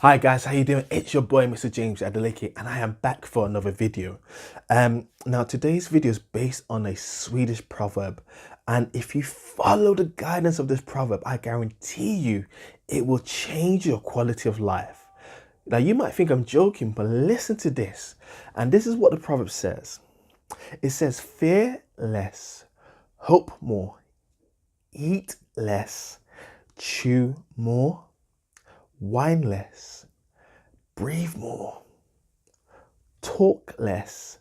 Hi guys, how you doing? It's your boy Mr. James Adeleke and I am back for another video. Now today's video is based on a Swedish proverb, and if you follow the guidance of this proverb, I guarantee you it will change your quality of life. Now you might think I'm joking, but listen to this. And this is what the proverb says. It says, fear less, hope more, eat less, chew more, whine less, breathe more, talk less,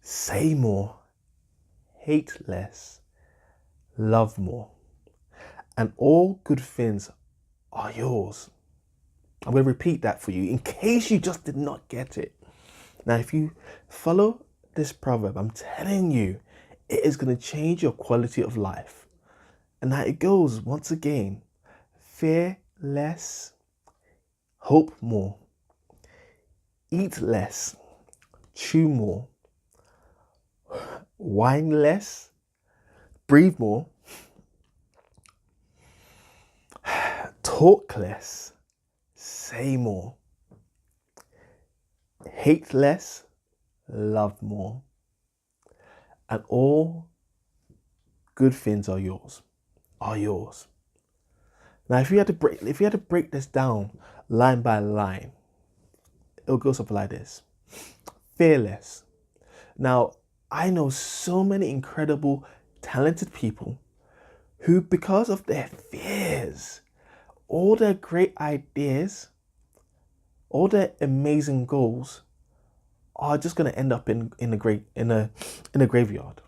say more, hate less, love more, and all good things are yours. I'm going to repeat that for you in case you just did not get it. Now, if you follow this proverb, I'm telling you, it is going to change your quality of life. And now it goes once again: fear less, hope more, eat less, chew more, whine less, breathe more, talk less, say more, hate less, love more, and all good things are yours. Are yours. Now, if you had to break this down line by line, it'll go something like this: fearless. Now, I know so many incredible, talented people who, because of their fears, all their great ideas, all their amazing goals are just going to end up in a graveyard,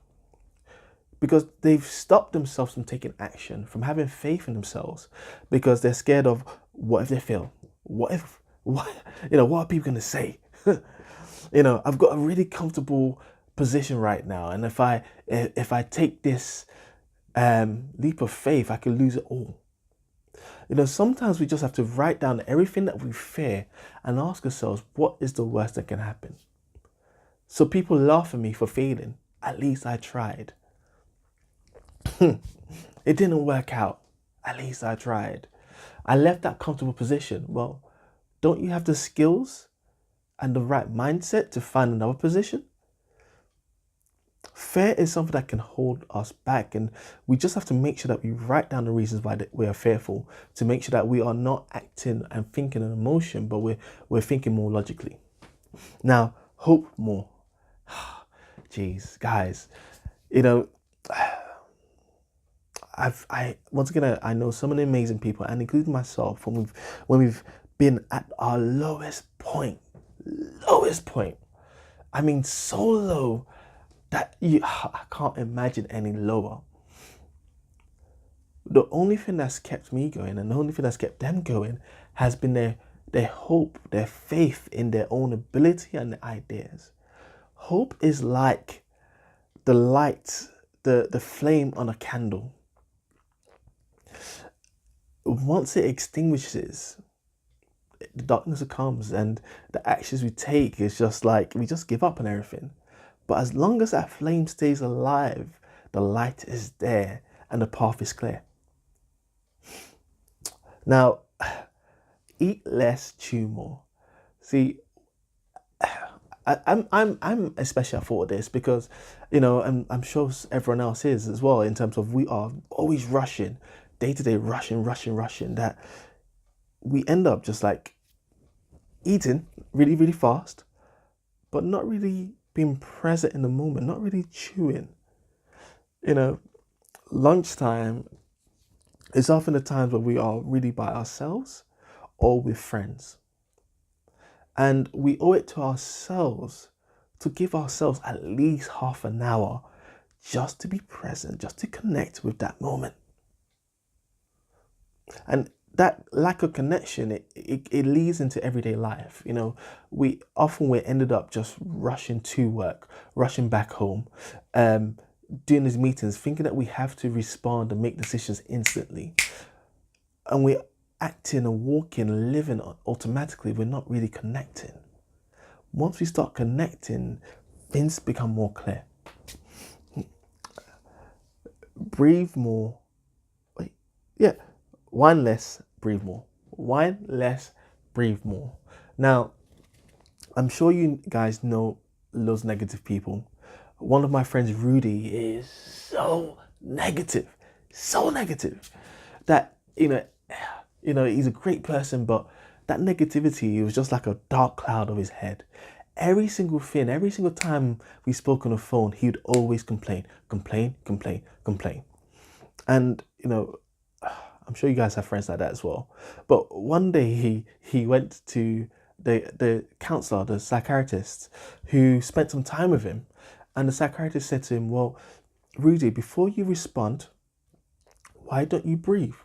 because they've stopped themselves from taking action, from having faith in themselves, because they're scared of what if they fail, what what are people going to say? I've got a really comfortable position right now, and if I take this leap of faith, I could lose it all. Sometimes we just have to write down everything that we fear and ask ourselves, what is the worst that can happen? So people laugh at me for failing. At least I tried. It didn't work out. At least I tried. I left that comfortable position. Well, don't you have the skills and the right mindset to find another position? Fear is something that can hold us back, and we just have to make sure that we write down the reasons why we are fearful, to make sure that we are not acting and thinking an emotion, but we're thinking more logically. Now, hope more. Jeez, guys, you know, I once again I know so many amazing people, and including myself, when we've been at our lowest point. I mean, so low that I can't imagine any lower. The only thing that's kept me going, and the only thing that's kept them going, has been their hope, their faith in their own ability and their ideas. Hope is like the light, the flame on a candle. Once it extinguishes, the darkness comes, and the actions we take is just like we just give up on everything. But as long as that flame stays alive, the light is there and the path is clear. Now, eat less, chew more. See, I'm especially at fault of this because, I'm sure everyone else is as well, in terms of we are always rushing, day to day, rushing, that we end up just like eating really, really fast, but not really being present in the moment, not really chewing. Lunchtime is often the times where we are really by ourselves or with friends. And we owe it to ourselves to give ourselves at least half an hour just to be present, just to connect with that moment. And that lack of connection, it leads into everyday life. We're ended up just rushing to work, rushing back home, doing these meetings, thinking that we have to respond and make decisions instantly. And we're acting and walking and living automatically. We're not really connecting. Once we start connecting, things become more clear. Breathe more. Wait, yeah. Whine less, breathe more. Whine less, breathe more. Now, I'm sure you guys know those negative people. One of my friends, Rudy, is so negative that he's a great person, but that negativity was just like a dark cloud over his head. Every single thing, every single time we spoke on the phone, he would always complain. And I'm sure you guys have friends like that as well. But one day he went to the counselor, the psychiatrist, who spent some time with him, and the psychiatrist said to him, "Well, Rudy, before you respond, why don't you breathe?"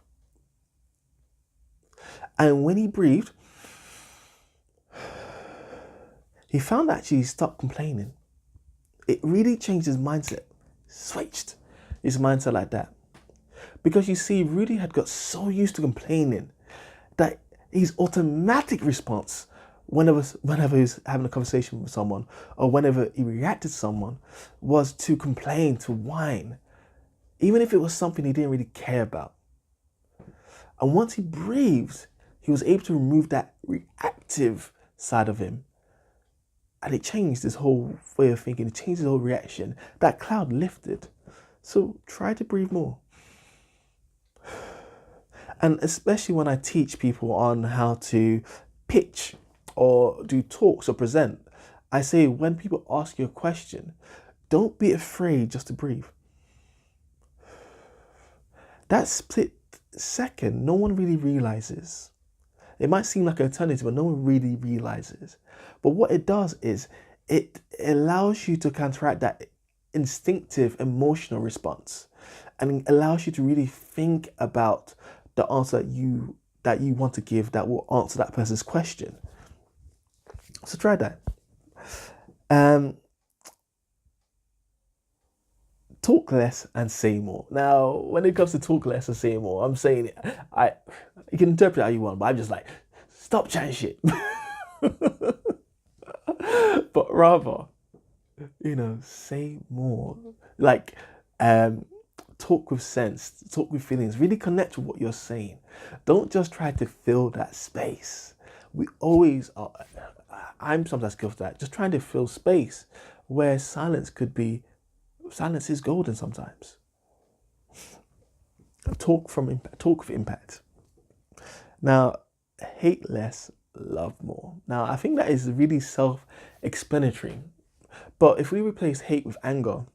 And when he breathed, he found that actually he stopped complaining. It really changed his mindset, switched his mindset like that. Because you see, Rudy had got so used to complaining that his automatic response whenever he was having a conversation with someone or whenever he reacted to someone was to complain, to whine, even if it was something he didn't really care about. And once he breathed, he was able to remove that reactive side of him. And it changed his whole way of thinking. It changed his whole reaction. That cloud lifted. So try to breathe more. And especially when I teach people on how to pitch or do talks or present, I say when people ask you a question, don't be afraid just to breathe. That split second, no one really realizes. It might seem like an eternity, but no one really realizes. But what it does is it allows you to counteract that instinctive emotional response, and it allows you to really think about the answer that you want to give that will answer that person's question. So try that. Talk less and say more. Now, when it comes to talk less and say more, I'm saying you can interpret it how you want, but I'm just like, stop chatting shit. But rather, say more. Like, talk with sense, talk with feelings, really connect with what you're saying. Don't just try to fill that space. We always are. I'm sometimes guilty of that, just trying to fill space where silence is golden sometimes. Talk with impact. Now, hate less, love more. Now, I think that is really self-explanatory. But if we replace hate with anger,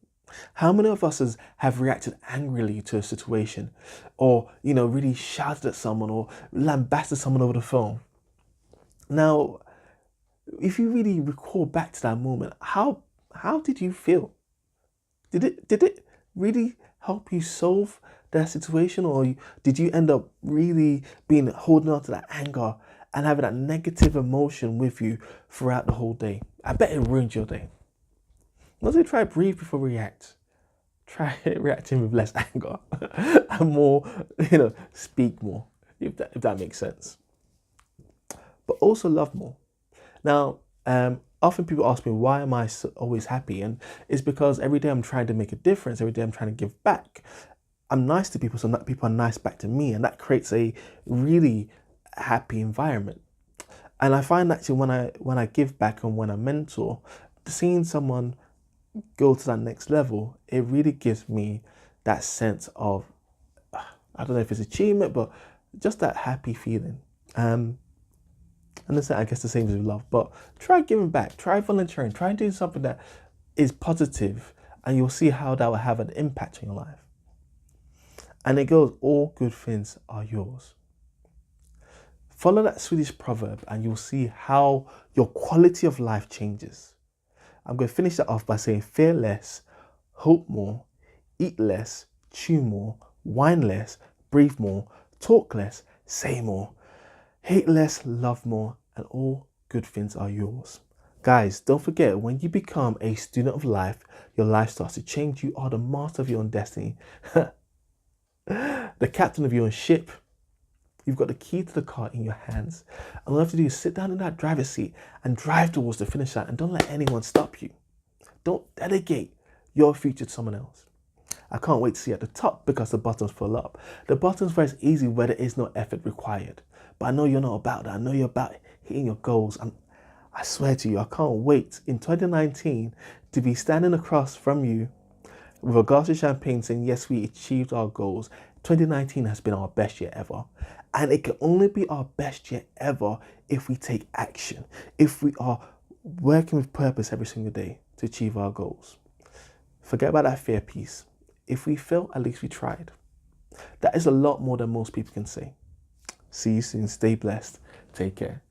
how many of us have reacted angrily to a situation, or really shouted at someone or lambasted someone over the phone? Now, if you really recall back to that moment, how did you feel? Did it really help you solve that situation, or did you end up really holding on to that anger and having that negative emotion with you throughout the whole day? I bet it ruined your day. Not to try breathe before react. Try reacting with less anger and more, speak more, if that makes sense. But also love more. Now, often people ask me, why am I always happy? And it's because every day I'm trying to make a difference. Every day I'm trying to give back. I'm nice to people, so that people are nice back to me. And that creates a really happy environment. And I find actually when I give back and when I mentor, seeing someone go to that next level, it really gives me that sense of, I don't know if it's achievement, but just that happy feeling. And that's, I guess, the same as with love. But try giving back, try volunteering, try doing something that is positive, and you'll see how that will have an impact on your life. And it goes, all good things are yours. Follow that Swedish proverb and you'll see how your quality of life changes. I'm going to finish that off by saying, fear less, hope more, eat less, chew more, whine less, breathe more, talk less, say more, hate less, love more, and all good things are yours. Guys, don't forget, when you become a student of life, your life starts to change. You are the master of your own destiny, the captain of your own ship. You've got the key to the car in your hands. And all you have to do is sit down in that driver's seat and drive towards the finish line, and don't let anyone stop you. Don't delegate your future to someone else. I can't wait to see at the top because the bottom's full up. The bottom's where it's easy, where there is no effort required. But I know you're not about that. I know you're about hitting your goals. And I swear to you, I can't wait in 2019 to be standing across from you with a glass of champagne saying, yes, we achieved our goals. 2019 has been our best year ever. And it can only be our best year ever if we take action, if we are working with purpose every single day to achieve our goals. Forget about that fear piece. If we fail, at least we tried. That is a lot more than most people can say. See you soon. Stay blessed. Take care.